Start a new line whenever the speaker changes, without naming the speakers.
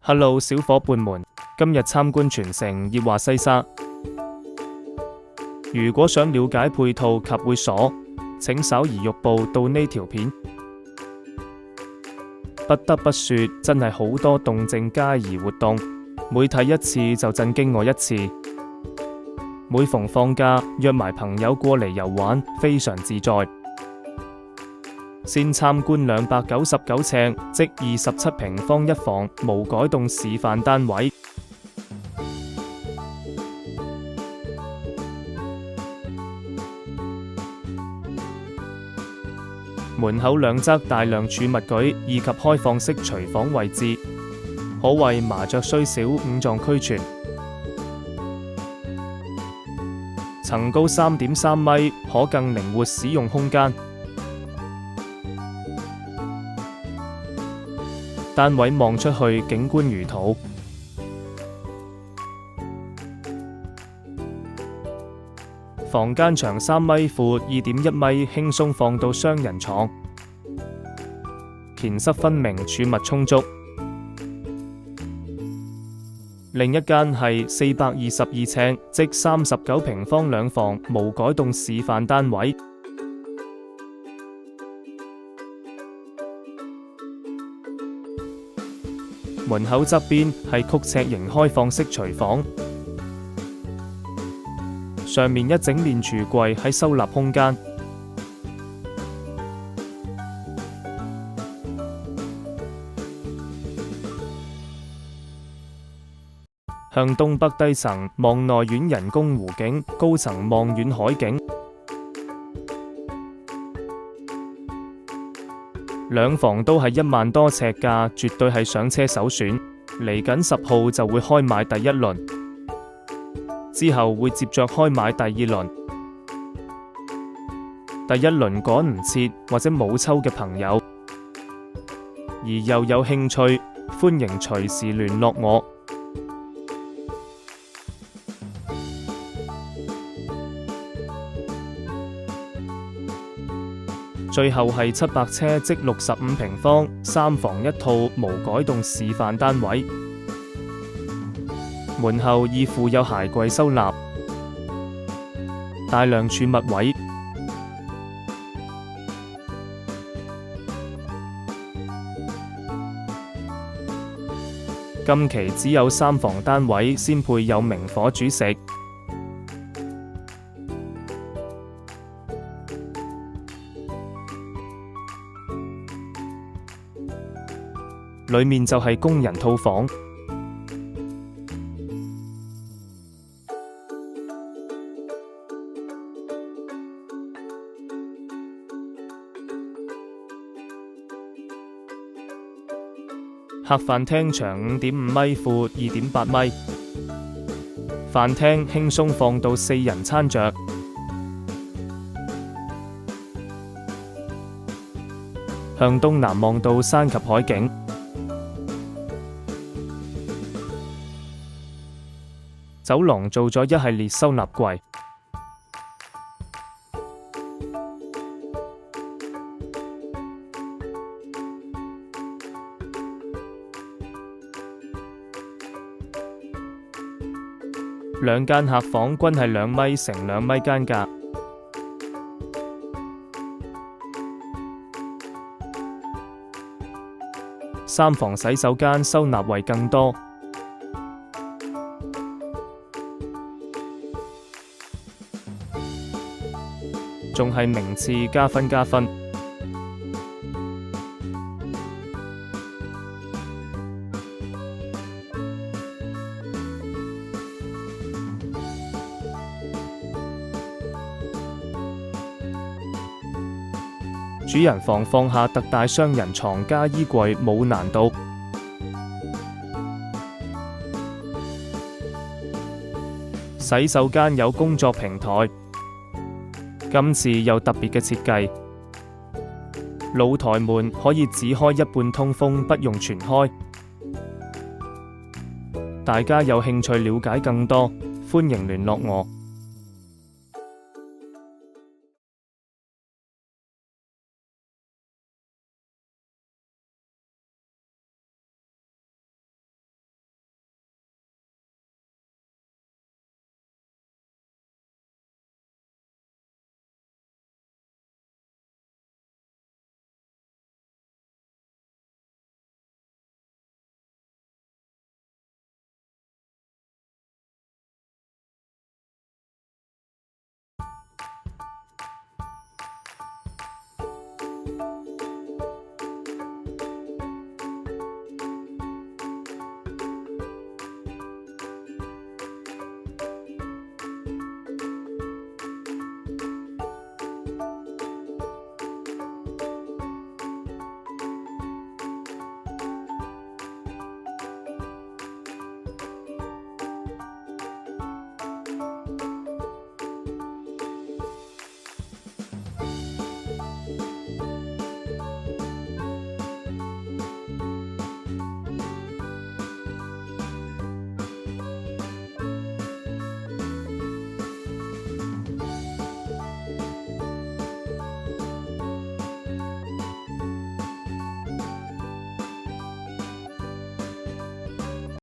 Hello， 小伙伴們，今日參觀全城熱話西沙。如果想了解配套及會所，請稍移玉步到呢條片。不得不說，真係好多動靜皆宜活動，每睇一次就震驚我一次。每逢放假，約埋朋友過嚟遊玩，非常自在。先參觀299尺，即27平方一房無改動示範單位。門口兩側大量儲物舉以及開放式廚房位置，可謂麻雀雖小，五臟俱全。層高3.3米，可更靈活使用空間。單位望出去景觀如圖，房間長3米，闊2.1米，輕鬆放到雙人床，乾濕分明，儲物充足。另一間係422尺，即39平方兩房無改動示範單位。門口側邊係曲尺型開放式廚房，上面一整面櫥櫃喺收納空間。向東北低層望內苑人工湖景，高層望遠海景。兩房都係1萬多尺價，絕對係上車首選。嚟緊10號就會開賣第一輪，之後會接着開賣第二輪。第一輪趕唔切或者冇抽嘅朋友，而又有興趣，歡迎隨時聯絡我。最後係700車，即65平方3房一套無改動示範單位。門後已附有鞋櫃收納，大量儲物位。今期只有3房單位先配有明火煮食。裏面就係工人套房，客飯廳長5.5米，闊2.8米，飯廳輕鬆放到4人餐桌。向東南望到山及海景。走廊做咗一系列收納櫃，兩間客房均係2米乘2米間隔，三房洗手間收納位更多。仲係名次加分。主人房放下特大雙人床加衣櫃冇難度。洗手間有工作平台。今次有特別嘅設計，露台門可以只開一半通風，不用全開。大家有興趣了解更多，歡迎聯絡我。